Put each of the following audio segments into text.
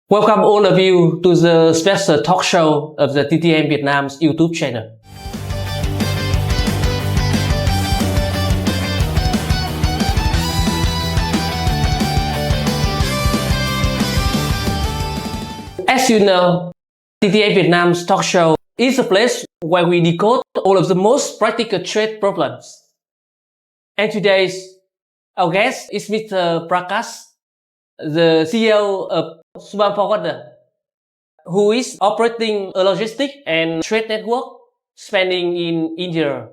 Welcome all of you to the special talk show of the TTM Vietnam's YouTube channel. As you know, TTM Vietnam's talk show is a place where we decode all of the most practical trade problems. And today's our guest is Mr. Prakash, the CEO of Subham Forwarder, who is operating a logistic and trade network spanning in India,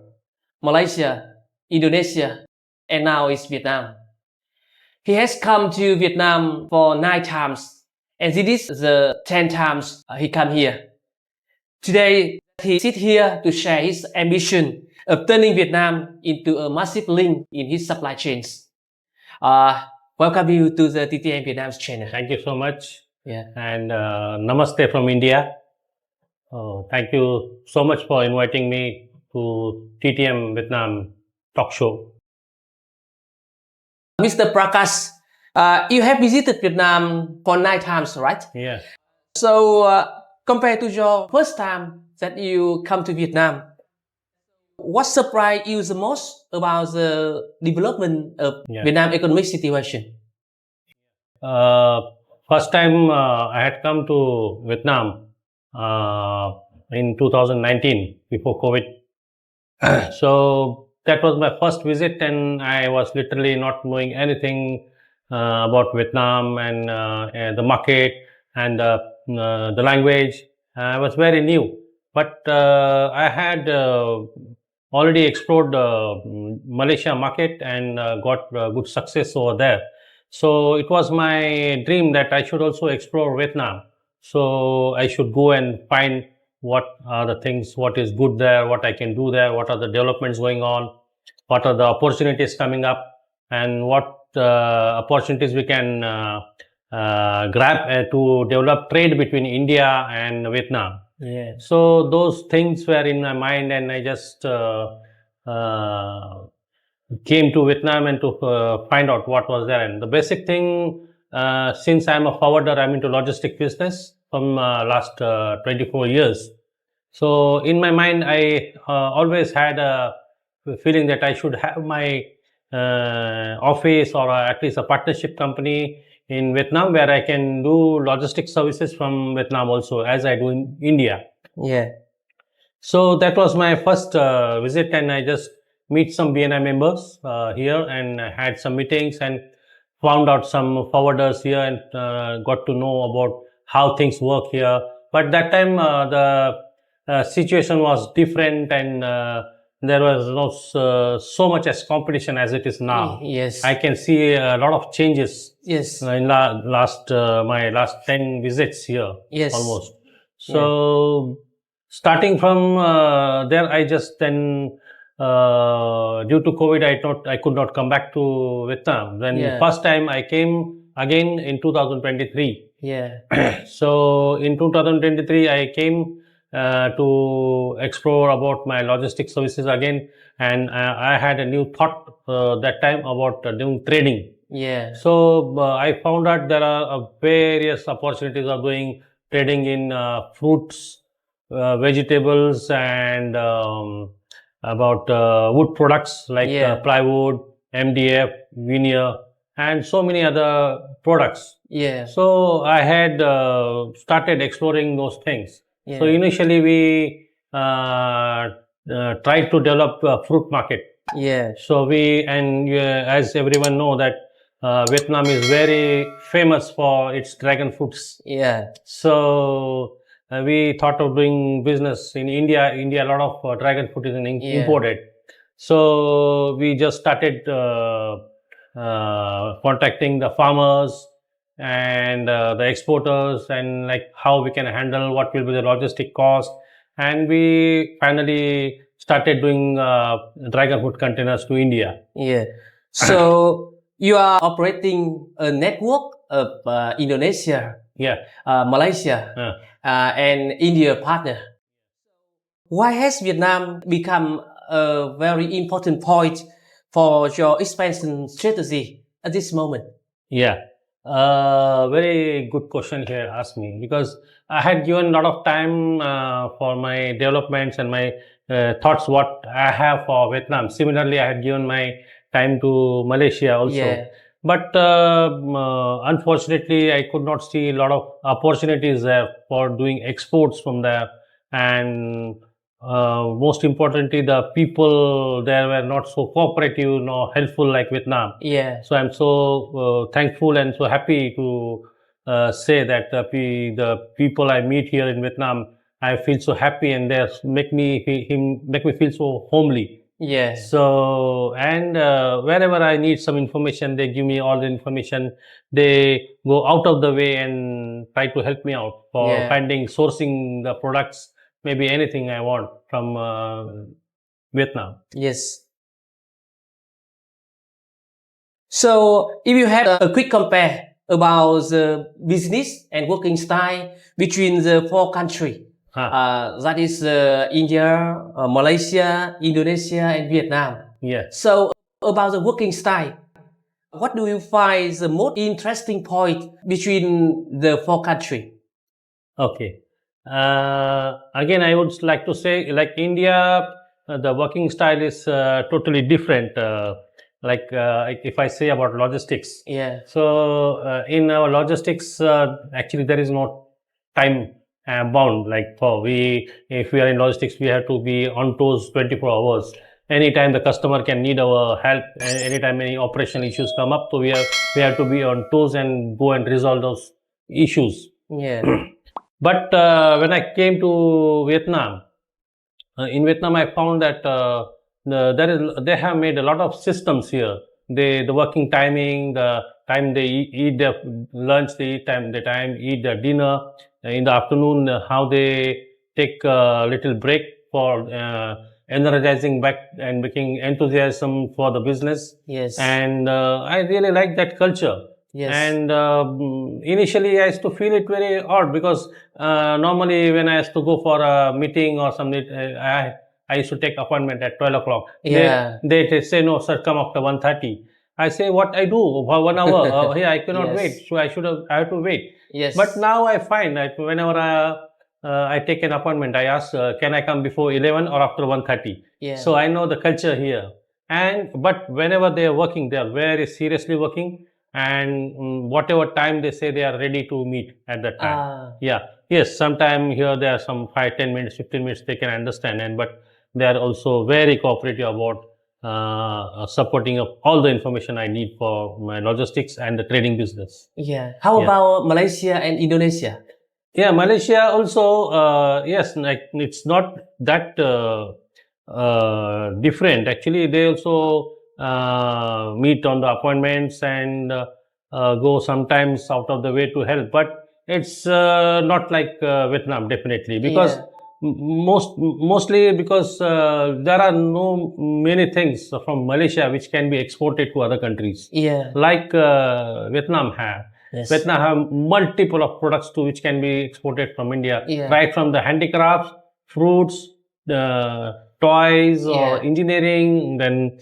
Malaysia, Indonesia, and now is Vietnam. He has come to Vietnam for 9 times, and this is the 10th times he come here. Today, he sits here to share his ambition of turning Vietnam into a massive link in his supply chains. Welcome you to the TTM Vietnam's channel. Thank you so much. Yeah. And namaste from India. Thank you so much for inviting me to TTM Vietnam Talkshow. Mr. Prakash, you have visited Vietnam for 9 times, right? Yeah. So, compared to your first time that you come to Vietnam, what surprised you the most about the development of Vietnam economic situation? First time I had come to Vietnam in 2019 before COVID. So that was my first visit, and I was literally not knowing anything about Vietnam and the market and the language. I was very new, but I had already explored Malaysia market and got good success over there. So it was my dream that I should also explore Vietnam. So I should go and find what are the things, what is good there, what I can do there, what are the developments going on, what are the opportunities coming up, and what opportunities we can grab to develop trade between India and Vietnam. Yeah. So those things were in my mind, and I just came to Vietnam and to find out what was there. And the basic thing, since I'm a forwarder, I'm into logistic business from last 24 years. So in my mind, I always had a feeling that I should have my office or at least a partnership company in Vietnam where I can do logistic services from Vietnam also, as I do in India. Yeah. So that was my first visit, and I just meet some BNI members here and had some meetings and found out some forwarders here and got to know about how things work here. But that time the situation was different, and there was not so much as competition as it is now. Yes. I can see a lot of changes. Yes. In my last 10 visits here. Yes. Almost. So starting from there, I just then due to COVID, I could not come back to Vietnam. Then first time I came again in 2023. Yeah. So in 2023, I came to explore about my logistic services again, and I had a new thought that time about doing trading. Yeah. So I found out there are various opportunities of doing trading in fruits, vegetables, and about wood products like plywood, MDF, veneer, and so many other products. Yeah. So I had started exploring those things. Yeah. So initially we tried to develop a fruit market. Yeah. So as everyone know that Vietnam is very famous for its dragon fruits. Yeah. So we thought of doing business in India. A lot of dragon fruit is imported. So we just started contacting the farmers and the exporters, and like how we can handle, what will be the logistic cost. And we finally started doing dragon fruit containers to India. Yeah. So you are operating a network of Indonesia, Malaysia, and India partner. Why has Vietnam become a very important point for your expansion strategy at this moment? Yeah. Very good question here asked me, because I had given a lot of time for my developments and my thoughts what I have for Vietnam. Similarly, I had given my time to Malaysia also. Yeah. But unfortunately, I could not see a lot of opportunities there for doing exports from there. And most importantly, the people there were not so cooperative nor helpful like Vietnam. Yeah. So I'm so thankful and so happy to say that the people I meet here in Vietnam, I feel so happy, and they make me feel so homely. Yeah. So, and wherever I need some information, they give me all the information. They go out of the way and try to help me out for Yeah. finding, sourcing the products, maybe anything I want from Vietnam. Yes. So, if you have a quick compare about the business and working style between the four countries, that is India, Malaysia, Indonesia, and Vietnam. Yeah. So, about the working style, what do you find the most interesting point between the four countries? Okay. Again, I would like to say, like India, the working style is totally different. If I say about logistics, Yeah. so in our logistics, actually there is no time bound. Like if we are in logistics, we have to be on toes 24 hours. Anytime the customer can need our help, anytime any operational issues come up, so we have to be on toes and go and resolve those issues. Yeah. But when I came to Vietnam, in Vietnam, I found that they have made a lot of systems here. The working timing, the time they eat their lunch, the time eat their dinner in the afternoon, how they take a little break for energizing back and making enthusiasm for the business. Yes. And I really like that culture. Yes. And initially, I used to feel it very odd, because normally when I used to go for a meeting or something, I used to take appointment at 12 o'clock. Yeah. They say, no, sir, come after 1:30. I say, what I do for 1 hour? I cannot Yes. wait. So I have to wait. Yes. But now I find that whenever I take an appointment, I ask, can I come before 11 or after 1:30? Yeah. So I know the culture here. But whenever they are working, they are very seriously working, and whatever time they say, they are ready to meet at that time. Yeah. Yes, sometime here there are some 5-10 minutes, 15 minutes they can understand, but they are also very cooperative about supporting of all the information I need for my logistics and the trading business. Yeah. How about Malaysia and Indonesia? Yeah, Malaysia also, yes, like it's not that different. Actually, they also meet on the appointments and go sometimes out of the way to help. But it's not like Vietnam, definitely, because mostly because there are no many things from Malaysia which can be exported to other countries. Yeah. Like Vietnam have. Yes. Vietnam have multiple of products too which can be exported from India, right from the handicrafts, fruits, toys, or engineering, then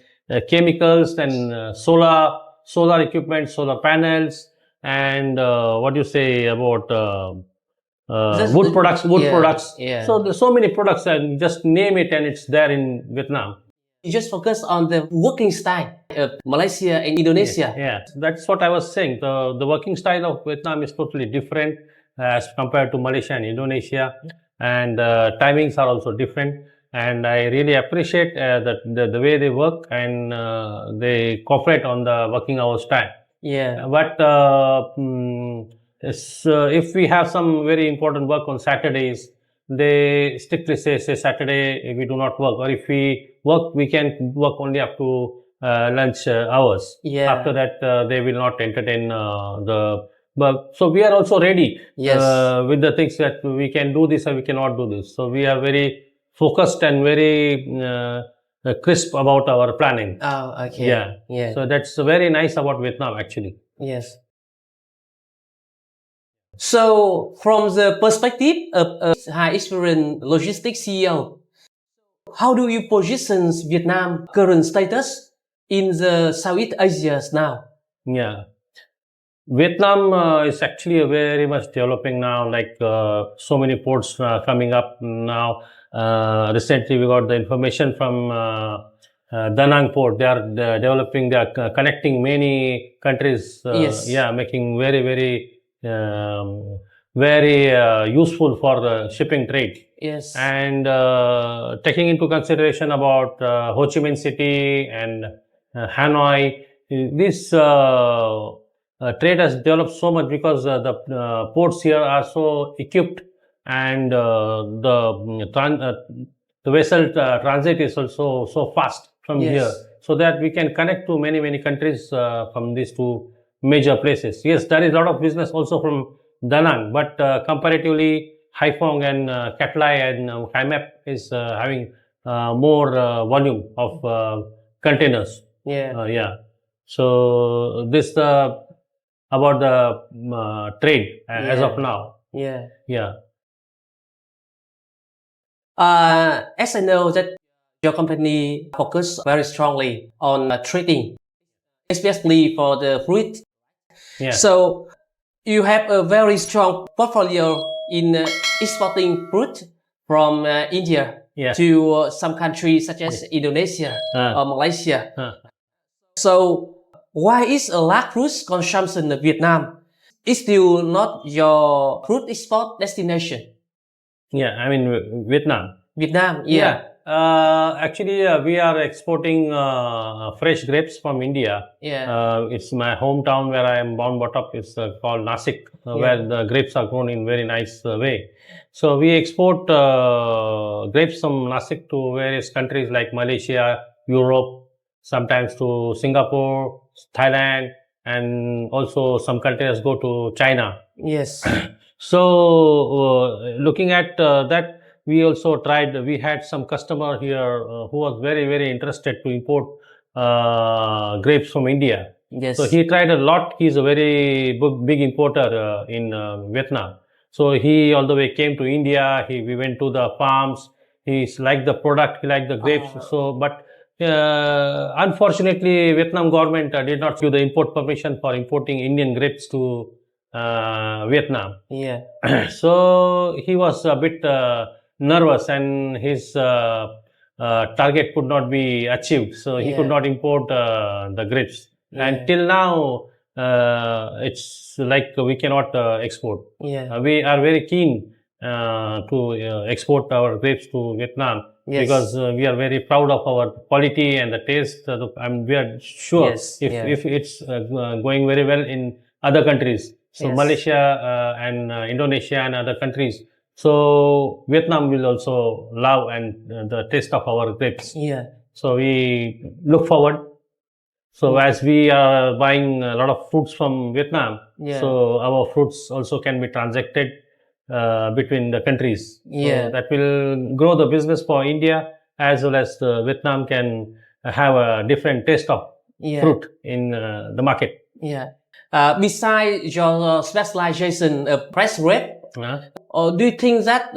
chemicals, then solar equipment, solar panels, and what do you say about wood products? Yeah. So there's so many products, and just name it, and it's there in Vietnam. You just focus on the working style of Malaysia and Indonesia. Yeah, that's what I was saying. The working style of Vietnam is totally different as compared to Malaysia and Indonesia, and timings are also different. And I really appreciate the way they work, and they cooperate on the working hours time. Yeah. But if we have some very important work on Saturdays, they strictly say Saturday we do not work, or if we work, we can work only up to lunch hours. Yeah. After that, they will not entertain but so we are also ready with the things that we can do this or we cannot do this. So we are very focused and very crisp about our planning. Oh, okay. Yeah. So that's very nice about Vietnam, actually. Yes. So, from the perspective of a high experience logistics CEO, how do you position Vietnam current status in the Southeast Asia now? Yeah. Vietnam is actually a very much developing now, like so many ports coming up now. Recently, we got the information from Da Nang port. They are developing, they are connecting many countries. Yes. Yeah, making very useful for the shipping trade. Yes. And taking into consideration about Ho Chi Minh City and Hanoi, this trade has developed so much because the ports here are so equipped, and the vessel transit is also so fast from Yes. here, so that we can connect to many countries from these two major places. Yes, there is a lot of business also from Da Nang, but comparatively, Haiphong and Cat Lai and Kai Mep is having more volume of containers. Yeah. Yeah. So this about the trade as of now. Yeah. Yeah. As I know that your company focus very strongly on trading, especially for the fruit. Yeah. So you have a very strong portfolio in exporting fruit from India Yeah. to some countries such as Indonesia or Malaysia. So why is a large fruit consumption in Vietnam? It's still not your fruit export destination. Yeah, I mean Vietnam. Vietnam, Yeah. Actually, we are exporting fresh grapes from India. Yeah. It's my hometown where I am born, brought up. It's called Nasik, where the grapes are grown in very nice way. So we export grapes from Nasik to various countries like Malaysia, Europe, sometimes to Singapore, Thailand, and also some containers go to China. Yes. So looking at that, we also tried, we had some customer here who was very interested to import grapes from India. Yes. So he tried a lot. He's a very big importer in Vietnam. So he all the way came to India. We went to the farms. He liked the product. He liked the grapes. So, but unfortunately, Vietnam government did not give the import permission for importing Indian grapes to Vietnam. Yeah. So he was a bit nervous, and his target could not be achieved. So he could not import the grapes. And till now, it's like we cannot export. We are very keen to export our grapes to Vietnam. Yes. Because we are very proud of our quality and the taste. And we are sure if it's going very well in other countries. So Malaysia and Indonesia and other countries. So Vietnam will also love and the taste of our grapes. Yeah. So we look forward. So as we are buying a lot of fruits from Vietnam, so our fruits also can be transacted between the countries. So that will grow the business for India, as well as Vietnam can have a different taste of fruit in the market. Yeah. Besides your specialization of fresh grape, do you think that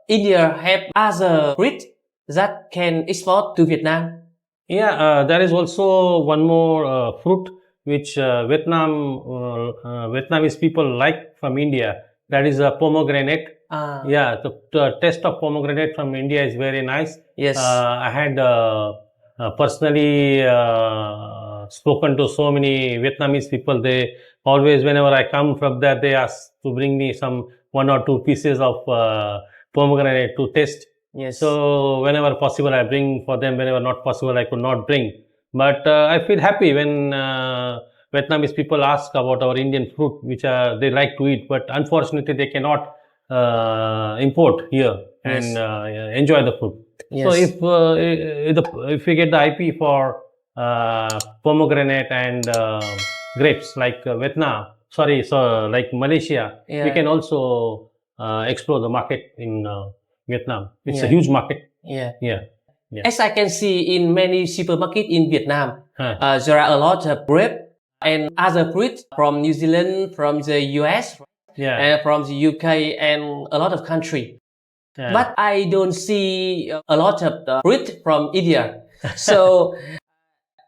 India have other fruit that can export to Vietnam? Yeah, there is also one more fruit which Vietnamese people like from India. That is a pomegranate. Yeah, the taste of pomegranate from India is very nice. Yes. I had personally spoken to so many Vietnamese people. They always, whenever I come from there, they ask to bring me some 1 or 2 pieces of pomegranate to taste. Yes. So whenever possible, I bring for them. Whenever not possible, I could not bring. But I feel happy when Vietnamese people ask about our Indian fruit, which they like to eat. But unfortunately, they cannot import here and enjoy the fruit. Yes. So if we get the IP for pomegranate and grapes like Vietnam, like Malaysia, we can also explore the market in Vietnam. It's a huge market. Yeah. As I can see in many supermarkets in Vietnam, there are a lot of grape and other fruits from New Zealand, from the US, and from the UK, and a lot of countries. But I don't see a lot of fruit from India. So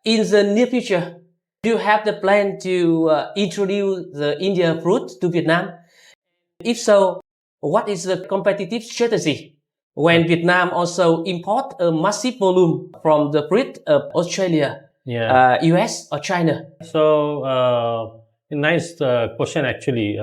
in the near future, Do you have the plan to introduce the India fruit to Vietnam? If so, what is the competitive strategy when Vietnam also import a massive volume from the fruit of Australia, US or China? So, nice question actually.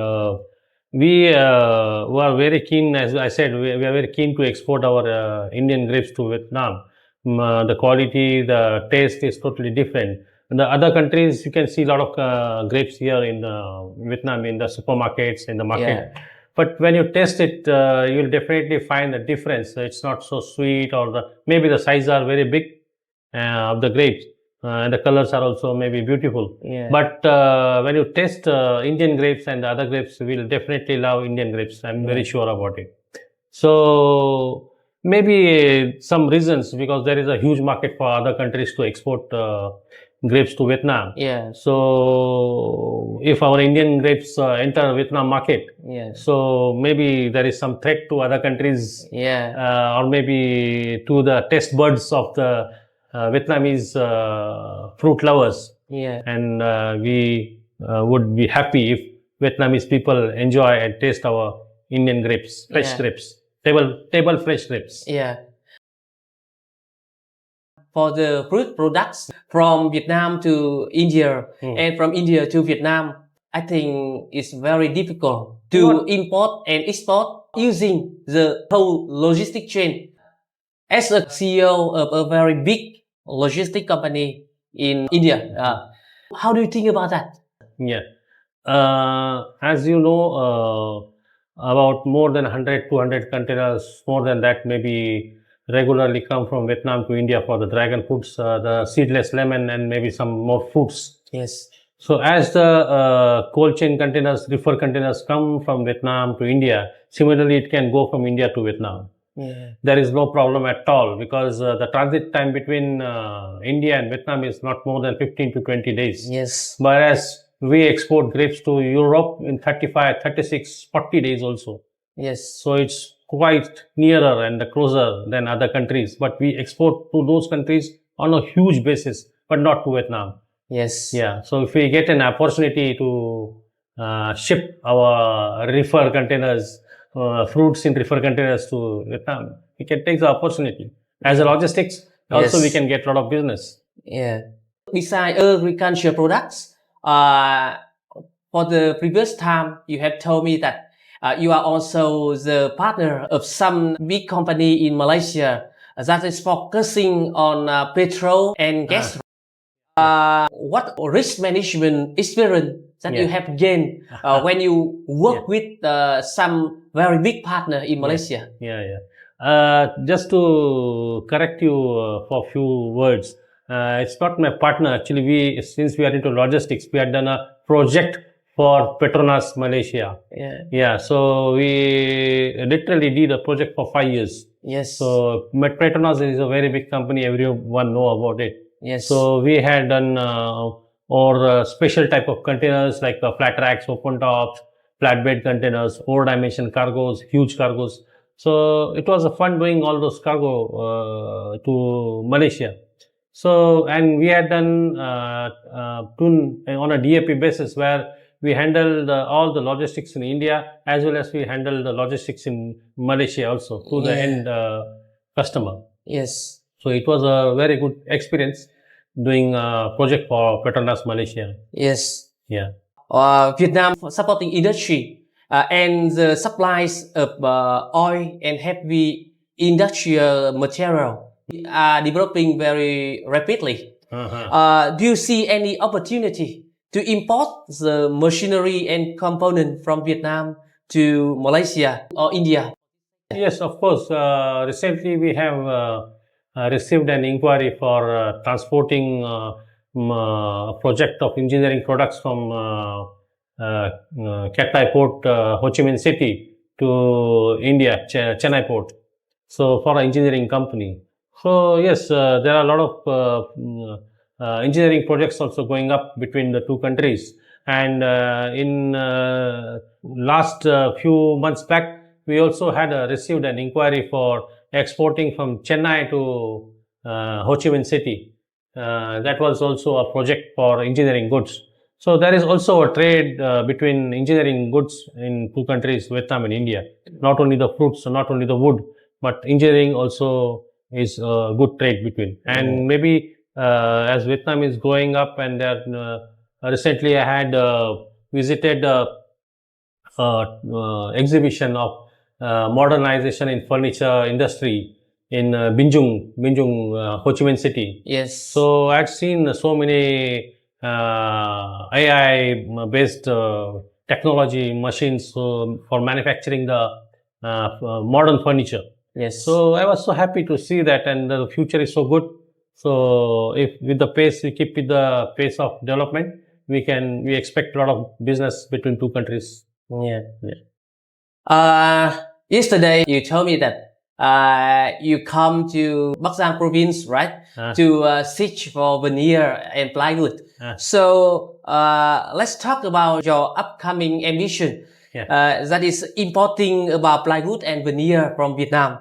We are very keen, as I said, we are very keen to export our Indian grapes to Vietnam. The quality, the taste is totally different. In the other countries, you can see a lot of grapes here in Vietnam, in the supermarkets, in the market. But when you taste it, you'll definitely find the difference. It's not so sweet, or maybe the size are very big of the grapes. And the colors are also maybe beautiful. But when you taste Indian grapes and the other grapes, we'll definitely love Indian grapes. I'm very sure about it. So maybe some reasons, because there is a huge market for other countries to export grapes to Vietnam. So if our Indian grapes enter Vietnam market, so maybe there is some threat to other countries, or maybe to the taste buds of the Vietnamese fruit lovers. And we would be happy if Vietnamese people enjoy and taste our Indian grapes, fresh grapes, table fresh grapes. For the fruit products from Vietnam to India and from India to Vietnam, I think it's very difficult to import and export using the whole logistic chain. As a CEO of a very big logistic company in India, how do you think about that? As you know, about more than 100, 200 containers, more than that maybe, regularly come from Vietnam to India for the dragon fruits, the seedless lemon, and maybe some more fruits. So as the cold chain containers, reefer containers come from Vietnam to India, similarly it can go from India to Vietnam. There is no problem at all, because the transit time between India and Vietnam is not more than 15 to 20 days. Whereas we export grapes to Europe in 35, 36, 40 days also. So it's quite nearer and closer than other countries. But we export to those countries on a huge basis, but not to Vietnam. So if we get an opportunity to ship our reefer containers, fruits in reefer containers to Vietnam, we can take the opportunity. As a logistics, also we can get a lot of business. Besides agriculture products, for the previous time, you have told me that you are also the partner of some big company in Malaysia that is focusing on petrol and gas. What risk management experience that you have gained when you work with some very big partner in Malaysia? Just to correct you for a few words, it's not my partner. Actually, since we are into logistics, we had done a project for Petronas Malaysia. So we literally did a project for 5 years. So Petronas is a very big company. Everyone know about it. So we had done or special type of containers like flat racks, open tops, flatbed containers, 4-dimension cargos, huge cargos. So it was a fun doing all those cargo to Malaysia. So, and we had done on a DAP basis, where we handled all the logistics in India, as well as we handled the logistics in Malaysia also to the end customer. So it was a very good experience doing a project for Petronas Malaysia. Vietnam supporting industry and the supplies of oil and heavy industrial material are developing very rapidly. Do you see any opportunity to import the machinery and component from Vietnam to Malaysia or India? Yes, of course. Recently, we have received an inquiry for transporting a project of engineering products from Cat Nai Port, Ho Chi Minh City to India, Chennai Port. So for an engineering company. So yes, there are a lot of engineering projects also going up between the two countries. And in last few months back, we also had received an inquiry for exporting from Chennai to Ho Chi Minh City. that was also a project for engineering goods. So there is also a trade between engineering goods in two countries, Vietnam and India. Not only the fruits, not only the wood, but engineering also is a good trade between. And maybe as Vietnam is growing up, and recently I had visited exhibition of modernization in furniture industry in Binjung, Ho Chi Minh City. Yes. So I'd seen so many AI-based technology machines for manufacturing the modern furniture. Yes. So I was so happy to see that, and the future is so good. So if with the pace we keep with the pace of development, we expect a lot of business between two countries. Yeah. Yesterday you told me that you come to Bắc Giang province, right? To search for veneer and plywood. So let's talk about your upcoming ambition. That is importing about plywood and veneer from Vietnam.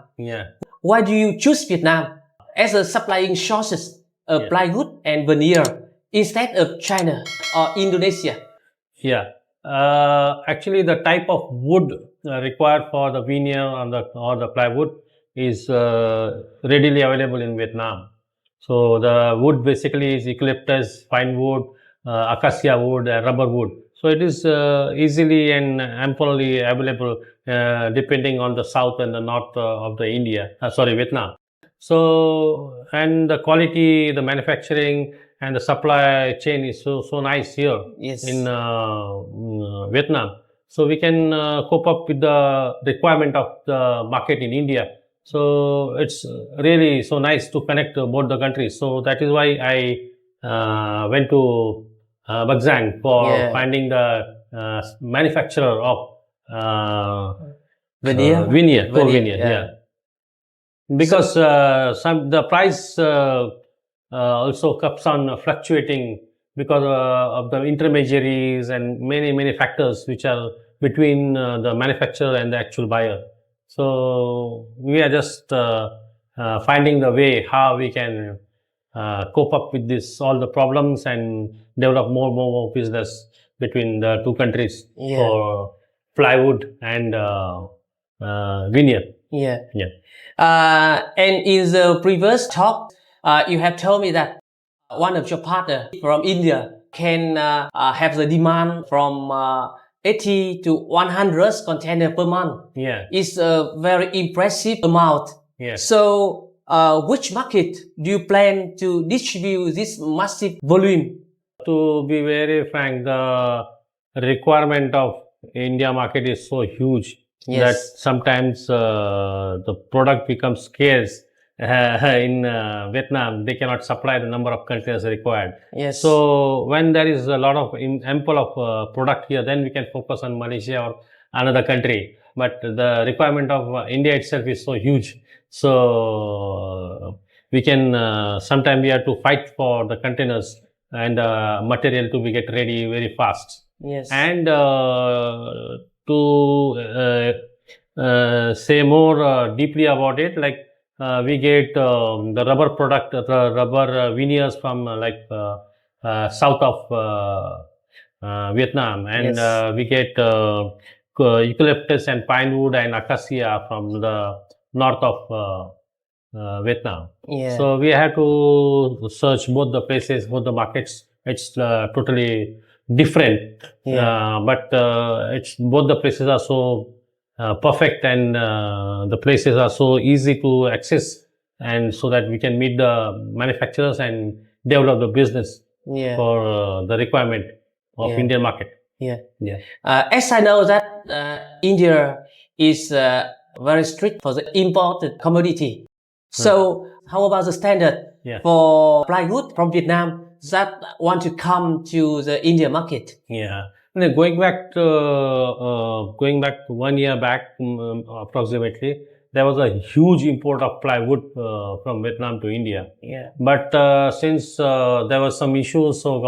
Why do you choose Vietnam as a supplying sources of plywood and veneer instead of China or Indonesia? Actually, the type of wood required for the veneer or the plywood is readily available in Vietnam. So the wood basically is eucalyptus, pine wood, acacia wood, rubber wood. So it is easily and amply available depending on the south and the north of the Vietnam. So, and the quality, the manufacturing, and the supply chain is so nice here in Vietnam. So we can cope up with the requirement of the market in India. So it's really so nice to connect both the countries. So that is why I went to Bắc Giang for finding the manufacturer of veneer. Because the price also keeps on fluctuating because of the intermediaries and many factors which are between the manufacturer and the actual buyer. So we are just finding the way how we can cope up with all the problems and develop more business between the two countries for plywood and veneer. And in the previous talk, you have told me that one of your partner from India can have the demand from 80 to 100 container per month. It's a very impressive amount. So which market do you plan to distribute this massive volume? To be very frank, the requirement of India market is so huge that sometimes the product becomes scarce. In Vietnam, they cannot supply the number of containers required. So when there is a lot of ample of product here, then we can focus on Malaysia or another country. But the requirement of India itself is so huge. So we can sometimes we have to fight for the containers and material to be get ready very fast. And to say more deeply about it, like we get the rubber product, the rubber veneers from south of Vietnam, and we get eucalyptus and pine wood and acacia from the north of Vietnam. So we have to search both the places, both the markets. It's totally different, but it's both the places are so perfect, and the places are so easy to access, and so that we can meet the manufacturers and develop the business for the requirement of Indian market. As I know that India is very strict for the imported commodity. So how about the standard for plywood from Vietnam that want to come to the India market? Going back 1 year back, approximately, there was a huge import of plywood from Vietnam to India. But since there was some issues, so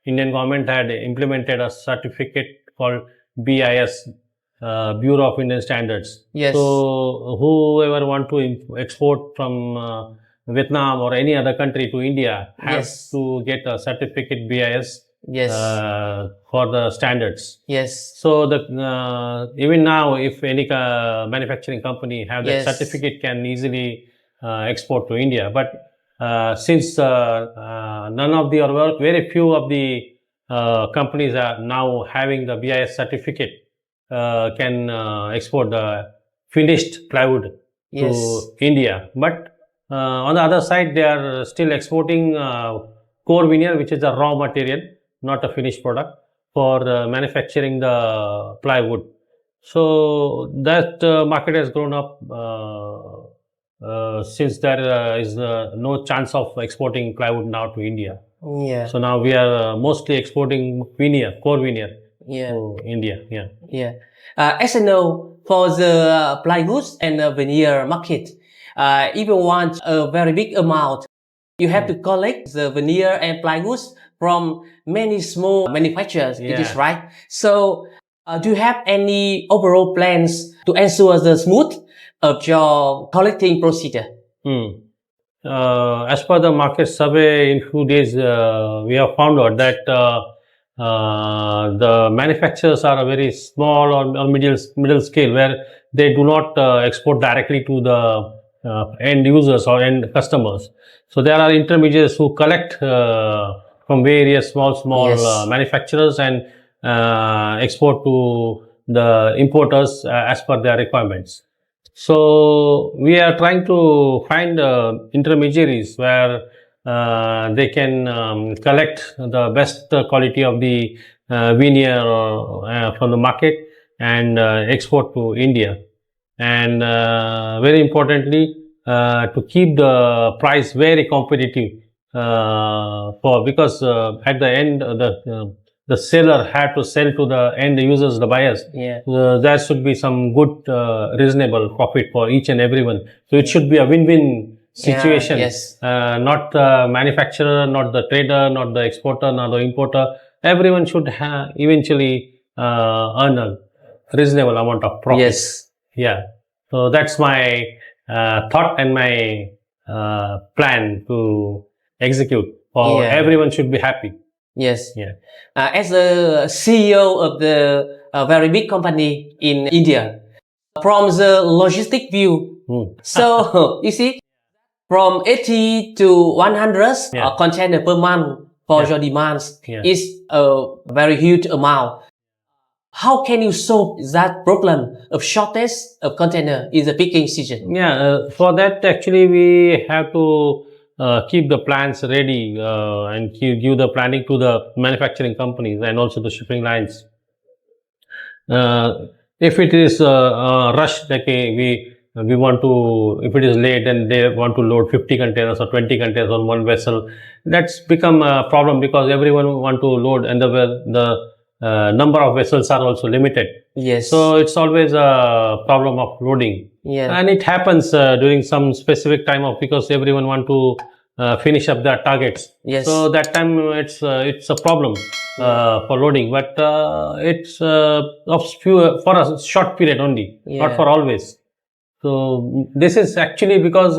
Indian government had implemented a certificate called BIS, Bureau of Indian Standards. So whoever want to export from Vietnam or any other country to India have Yes. to get a certificate BIS Yes. for the standards. Yes. So the even now, if any manufacturing company have that Yes. certificate, can easily export to India. But since none of the, or very few of the companies are now having the BIS certificate, can export the finished plywood Yes. to India. But on the other side, they are still exporting core veneer, which is a raw material, not a finished product, for manufacturing the plywood. So that market has grown up since there is no chance of exporting plywood now to India. Yeah. So now we are mostly exporting veneer, core veneer Yeah. to India. Yeah. Yeah. As I know, for the plywoods and veneer market, if you want a very big amount, you have to collect the veneer and plywoods from many small manufacturers. It is Yeah. right. So, do you have any overall plans to ensure the smooth of your collecting procedure? As per the market survey, in few days, we have found out that the manufacturers are a very small or middle scale, where they do not export directly to the end users or end customers. So there are intermediaries who collect from various small Yes. manufacturers and export to the importers as per their requirements. So we are trying to find intermediaries where they can collect the best quality of the veneer from the market and export to India. And very importantly, to keep the price very competitive, because at the end the seller had to sell to the end users, the buyers. Yeah. There should be some good, reasonable profit for each and everyone. So it should be a win-win situation. Yes. Not the manufacturer, not the trader, not the exporter, not the importer. Everyone should eventually earn a reasonable amount of profit. Yes. Yeah. So that's my thought and my plan to execute. For Yeah. everyone should be happy. Yes. Yeah. As the CEO of the very big company in India, from the logistic view, so you see, from 80 to 100 Yeah. container per month for Yeah. your demands Yeah. is a very huge amount. How can you solve that problem of shortage of container in the picking season? Yeah, for that actually we have to keep the plans ready and give the planning to the manufacturing companies and also the shipping lines. If it is rushed, like we want to, if it is late and they want to load 50 containers or 20 containers on one vessel, that's become a problem because everyone want to load and the number of vessels are also limited. Yes. So it's always a problem of loading. Yeah. And it happens during some specific time of, because everyone want to finish up their targets. Yes. So that time it's a problem for loading, but it's for a short period only, not for always. So this is actually because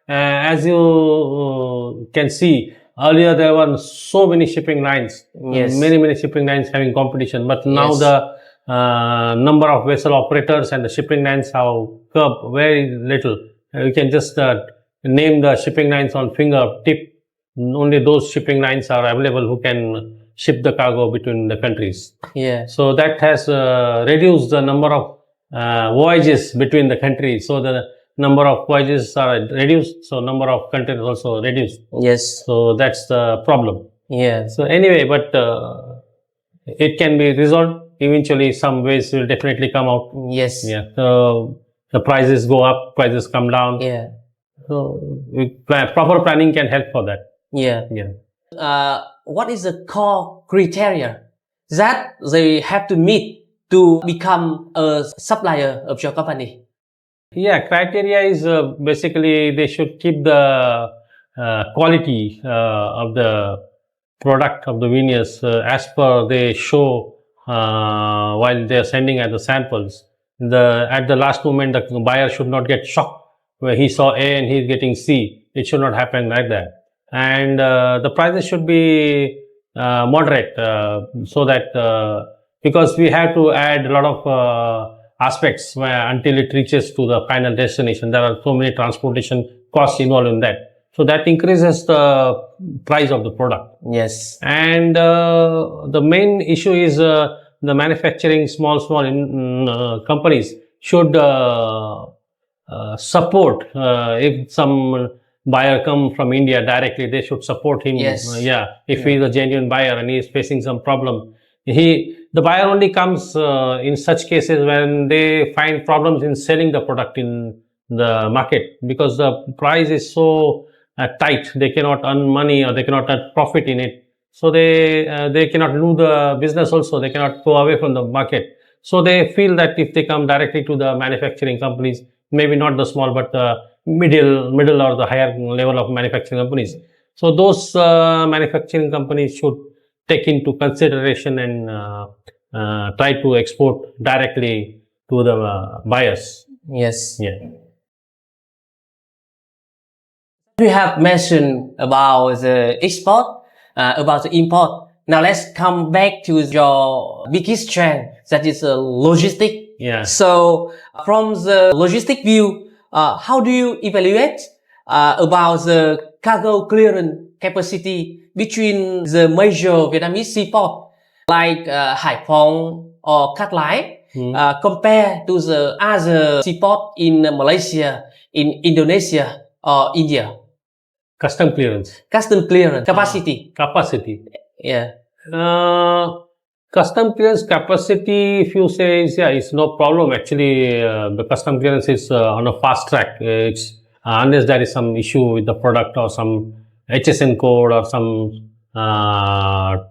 as you can see, earlier there were so many shipping lines, many shipping lines having competition, but now the number of vessel operators and the shipping lines have curbed very little. You can just name the shipping lines on fingertip. Only those shipping lines are available who can ship the cargo between the countries. Yeah. So that has reduced the number of voyages between the countries. So the number of voyages are reduced, so number of containers also reduced. Yes. So that's the problem. Yeah. So anyway, but it can be resolved. Eventually, some ways will definitely come out. Yes. Yeah. So the prices go up, prices come down. Yeah. So proper planning can help for that. Yeah. Yeah. What is the core criteria that they have to meet to become a supplier of your company? Yeah, criteria is basically they should keep the quality of the product of the veneers as per they show while they are sending at the samples. At the last moment, the buyer should not get shocked where he saw A and he is getting C. It should not happen like that. And the prices should be moderate, so that because we have to add a lot of aspects until it reaches to the final destination. There are so many transportation costs involved in that. So that increases the price of the product. Yes. And the main issue is the manufacturing small companies should support, if some buyer come from India directly, they should support him. Yes. If he is a genuine buyer and he is facing some problem, the buyer only comes in such cases when they find problems in selling the product in the market, because the price is so tight, they cannot earn money or they cannot earn profit in it. So they cannot do the business also, they cannot go away from the market. So they feel that if they come directly to the manufacturing companies, maybe not the small, but the middle or the higher level of manufacturing companies. So those manufacturing companies should take into consideration and try to export directly to the buyers. Yes. Yeah. You have mentioned about the export, about the import. Now let's come back to your biggest strength, that is logistic. Yeah. So from the logistic view, how do you evaluate about the cargo clearance capacity between the major Vietnamese seaport like Hải Phòng or Cát Lái compared to the other seaport in Malaysia, in Indonesia or India? Custom clearance Capacity. Yeah. Custom clearance capacity, if you say, it's no problem. Actually, the custom clearance is on a fast track. It's unless there is some issue with the product or some HSN code or some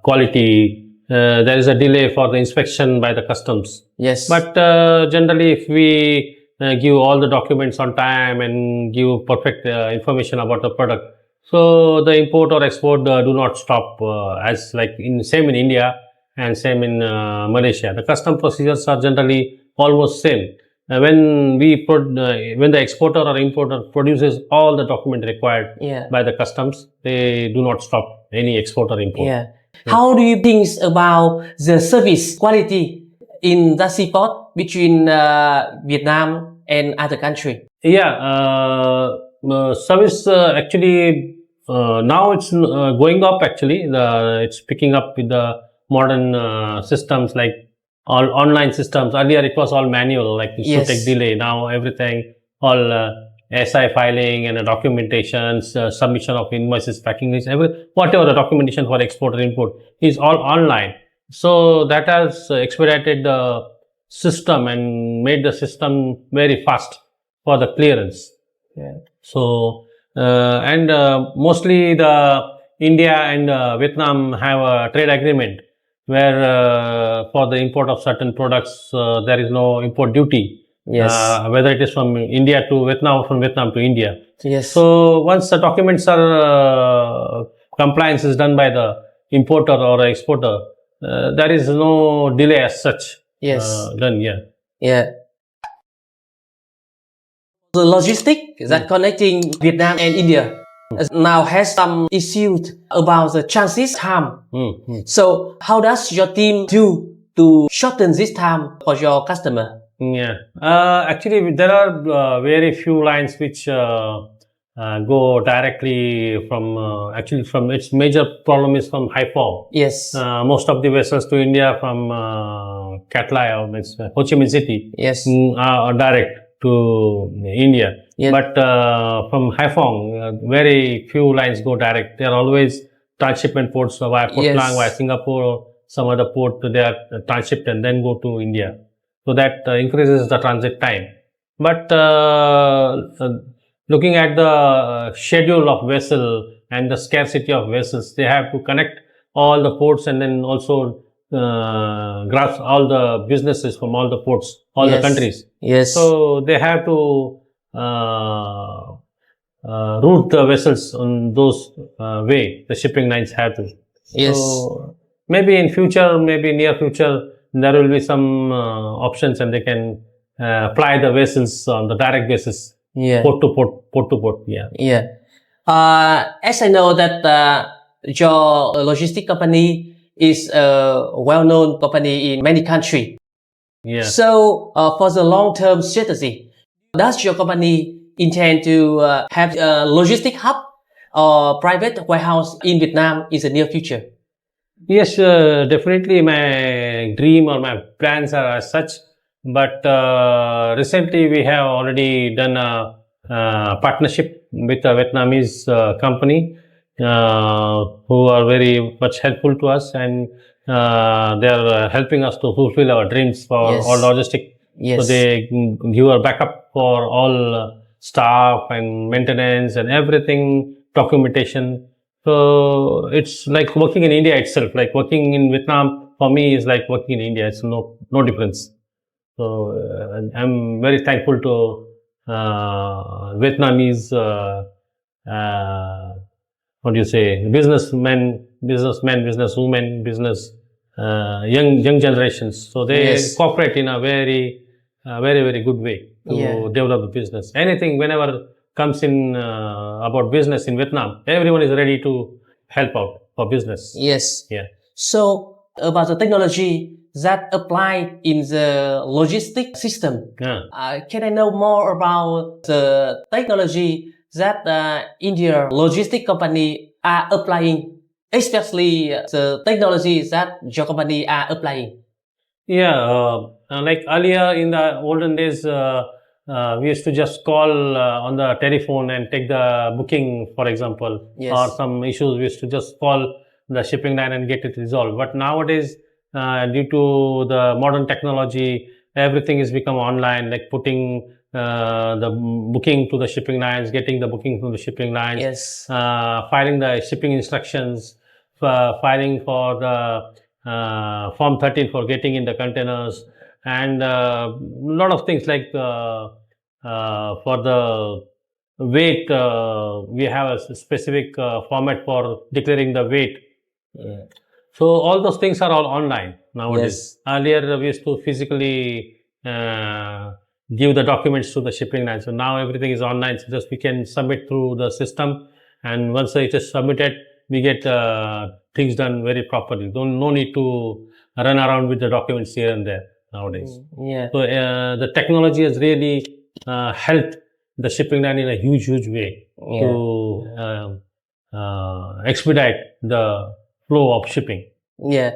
quality, there is a delay for the inspection by the customs. Yes. But generally, if we give all the documents on time and give perfect information about the product, so the import or export do not stop, as like same in India and same in Malaysia. The custom procedures are generally almost same. When the exporter or importer produces all the document required by the customs, they do not stop any export or import. Yeah. How do you think about the service quality in the seaport between Vietnam and other country? Yeah, service actually now it's going up. Actually, it's picking up with the modern systems like all online systems. Earlier it was all manual, like it should take delay. Now everything, all SI filing and documentation, submission of invoices, packing list, whatever the documentation for export or import is all online. So that has expedited the system and made the system very fast for the clearance. Yeah. So mostly the India and Vietnam have a trade agreement where for the import of certain products there is no import duty. Yes. Whether it is from India to Vietnam or from Vietnam to India. Yes. So once the documents are compliance is done by the importer or exporter, there is no delay as such. Yes. Done. Yeah. Yeah. The logistic that connecting Vietnam and India now has some issues about the transit time. So how does your team do to shorten this time for your customer? Yeah, actually there are very few lines which go directly from from its major problem is from Haiphong. Yes. Most of the vessels to India from Cát Lái or Ho Chi Minh City are direct to India. Yes. But from Haiphong, very few lines go direct. They are always transshipment ports via Koh Tang, via Singapore or some other port. They are transshipped and then go to India. So that increases the transit time. But looking at the schedule of vessel and the scarcity of vessels, they have to connect all the ports and then also grasp all the businesses from all the ports, all the countries. Yes. So they have to route the vessels on those way. The shipping lines have to. Yes. So maybe in future, maybe near future, there will be some options and they can fly the vessels on the direct basis, port to port. Yeah. Yeah. As I know that your logistic company is a well-known company in many countries. Yeah. So, for the long-term strategy, does your company intend to have a logistic hub or private warehouse in Vietnam in the near future? Yes, definitely my dream or my plans are as such. But recently we have already done a, partnership with a Vietnamese company who are very much helpful to us, and they are helping us to fulfill our dreams for Yes. all logistic. Yes. So they give a backup for all staff and maintenance and everything, documentation. So it's like working in India itself. Like working in Vietnam for me is like working in India. It's no difference. So I'm very thankful to Vietnamese what do you say, businessmen, businesswomen, business young generations. So they Yes. cooperate in a very good way to Yeah. develop the business. Anything whenever comes in about business in Vietnam, everyone is ready to help out for business. Yes. Yeah. So, about the technology that applied in the logistic system, Yeah. can I know more about the technology that India logistic company are applying, especially the technology that your company are applying? Yeah, like earlier in the olden days, we used to just call on the telephone and take the booking, for example, Yes. or some issues. We used to just call the shipping line and get it resolved. But nowadays, due to the modern technology, everything has become online, like putting the booking to the shipping lines, getting the booking from the shipping lines, Yes. filing the shipping instructions, filing for the Form 13 for getting in the containers, and a lot of things like for the weight, we have a specific format for declaring the weight. Yeah. So all those things are all online nowadays. Yes. Earlier we used to physically give the documents to the shipping line. So now everything is online. So just we can submit through the system, and once it is submitted, we get things done very properly. No need to run around with the documents here and there nowadays. Yeah. So the technology has really helped the shipping line in a huge way Yeah. to expedite the flow of shipping. Yeah.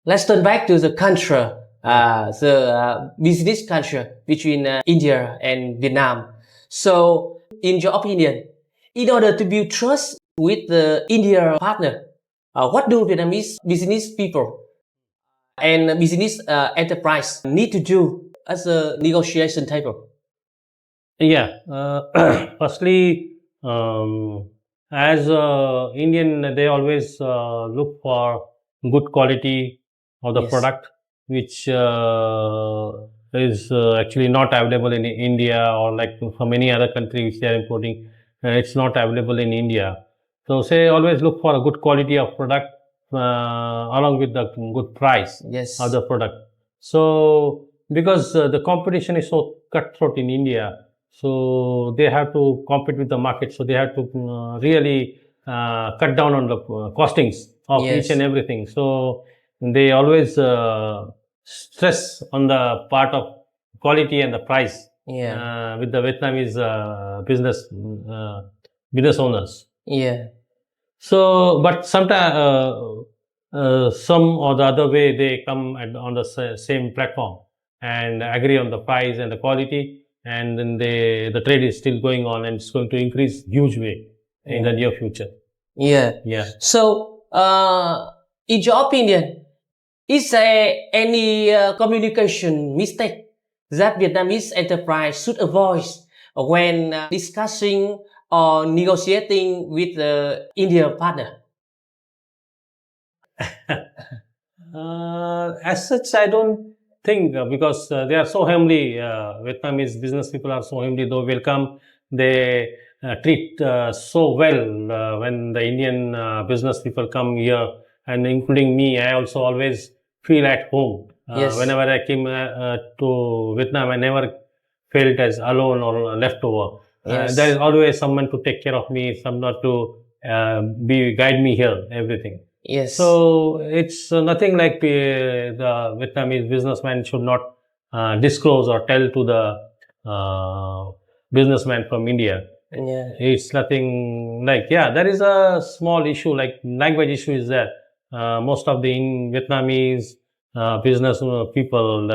Let's turn back to the culture, the business culture between India and Vietnam. So, in your opinion, in order to build trust with the India partner, what do Vietnamese business people and business enterprise need to do as a negotiation table? Yeah. Firstly, as Indian, they always look for good quality of the Yes. product, which is actually not available in India, or like from any other country which they are importing. It's not available in India. So, say always look for a good quality of product along with the good price Yes. of the product. So, because the competition is so cutthroat in India, so they have to compete with the market. So they have to really cut down on the costings of Yes. each and everything. So they always stress on the part of quality and the price Yeah. with the Vietnamese business owners. Yeah. So, but sometimes some or the other way they come on the same platform and agree on the price and the quality, and then the trade is still going on, and it's going to increase huge way in the near future. Yeah. Yeah. So, in your opinion, is there any communication mistake that Vietnamese enterprise should avoid when discussing or negotiating with the Indian partner? As such, I don't think because they are so homely. Vietnamese business people are so homely. Though welcome, they treat so well when the Indian business people come here, and including me. I also always feel at home. Yes. Whenever I came to Vietnam, I never felt as alone or left over. Yes. There is always someone to take care of me, someone to guide me here, everything. Yes. So it's nothing like the Vietnamese businessman should not disclose or tell to the businessman from India. Yeah. It's nothing like, yeah, there is a small issue, like language issue is there. Most of the Vietnamese business people,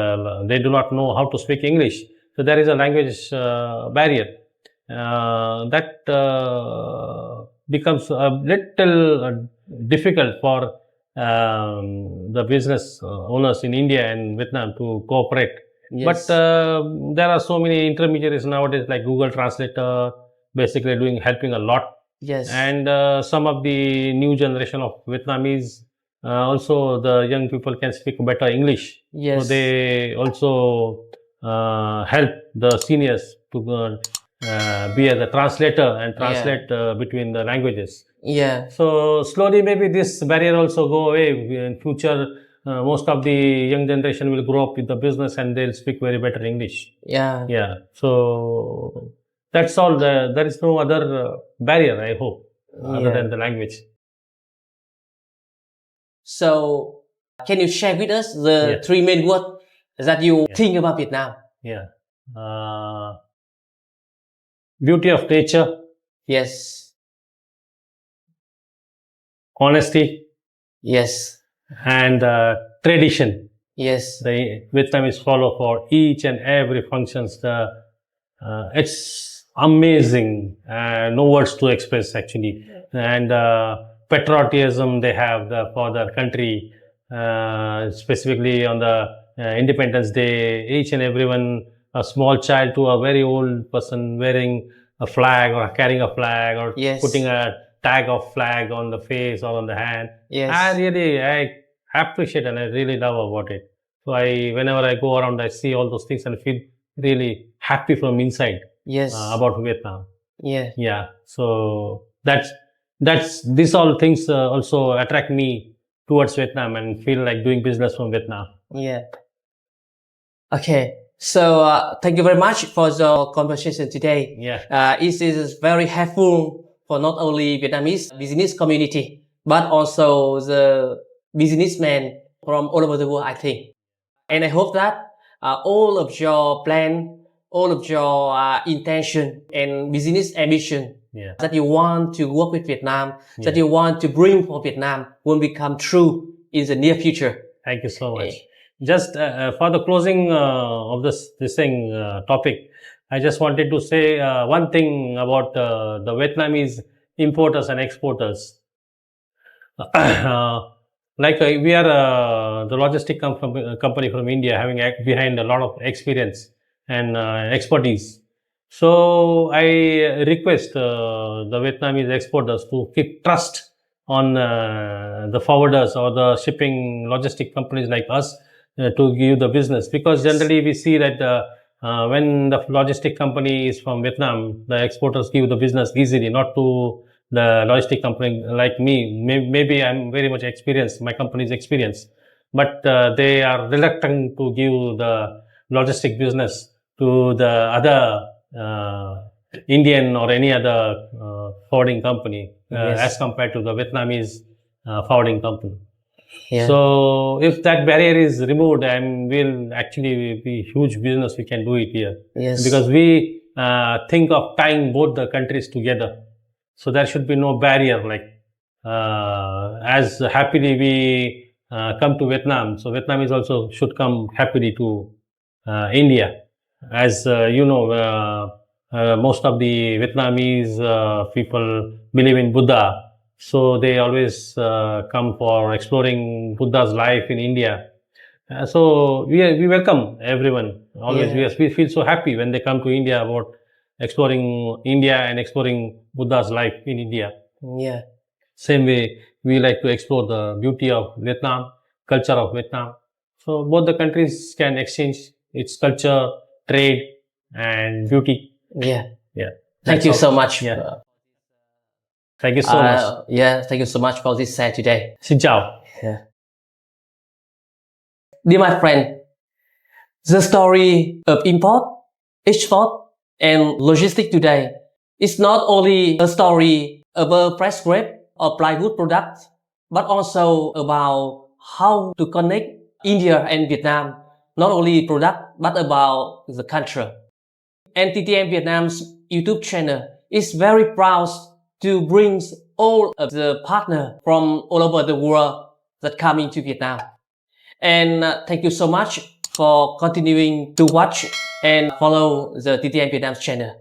they do not know how to speak English. So there is a language barrier. That becomes a little difficult for the business owners in India and Vietnam to cooperate. Yes. But there are so many intermediaries nowadays, like Google Translator, basically helping a lot. Yes. And some of the new generation of Vietnamese, also the young people can speak better English. Yes. So they also help the seniors to be as a translator and translate between the languages. Yeah. So slowly, maybe this barrier also go away in future. Most of the young generation will grow up with the business and they'll speak very better English. Yeah. Yeah. So that's all. There is no other barrier, I hope, other than the language. So, can you share with us the three main words that you think about Vietnam? Yeah. Beauty of nature. Yes. Honesty. Yes. And tradition. Yes. The Vietnamese follow for each and every functions. It's amazing. No words to express actually. And patriotism they have for their country, specifically on the Independence Day. Each and everyone, a small child to a very old person, wearing a flag or carrying a flag or putting a tag of flag on the face or on the hand. Yes. I appreciate and I really love about it. So whenever I go around, I see all those things and feel really happy from inside. Yes. About Vietnam. Yeah. Yeah. So these all things also attract me towards Vietnam and feel like doing business from Vietnam. Yeah. Okay. So thank you very much for the conversation today. Yeah. It is very helpful for not only Vietnamese business community, but also the businessmen from all over the world, I think. And I hope that all of your plan, all of your intention and business ambition that you want to work with Vietnam, that you want to bring for Vietnam will become true in the near future. Thank you so much. Just for the closing of this topic, I just wanted to say one thing about the Vietnamese importers and exporters. We are the logistic company from India, having behind a lot of experience and expertise. So I request the Vietnamese exporters to keep trust on the forwarders or the shipping logistic companies like us to give the business, because generally we see that when the logistic company is from Vietnam, the exporters give the business easily, not to the logistic company like me. Maybe I'm very much experienced, my company is experienced, but they are reluctant to give the logistic business to the other Indian or any other forwarding company as compared to the Vietnamese forwarding company. Yeah. So if that barrier is removed, will actually be huge business. We can do it here. Yes. Because we think of tying both the countries together. So there should be no barrier. Like as happily we come to Vietnam, so Vietnamese also should come happily to India. As most of the Vietnamese people believe in Buddha. So they always come for exploring Buddha's life in India. So we welcome everyone. Always we feel so happy when they come to India about exploring India and exploring Buddha's life in India. Yeah. Same way we like to explore the beauty of Vietnam, culture of Vietnam. So both the countries can exchange its culture, trade, and beauty. Yeah. Yeah. Thank you so much. Yeah. Thank you so much. Thank you so much for this set today. Xin chào. Yeah. Dear my friend, the story of import, export, and logistics today It's not only a story about fresh grape or plywood products, but also about how to connect India and Vietnam, not only product, but about the culture. And TTM Vietnam's YouTube channel is very proud to bring all of the partners from all over the world that come into Vietnam. And thank you so much for continuing to watch and follow the TTM Vietnam's channel.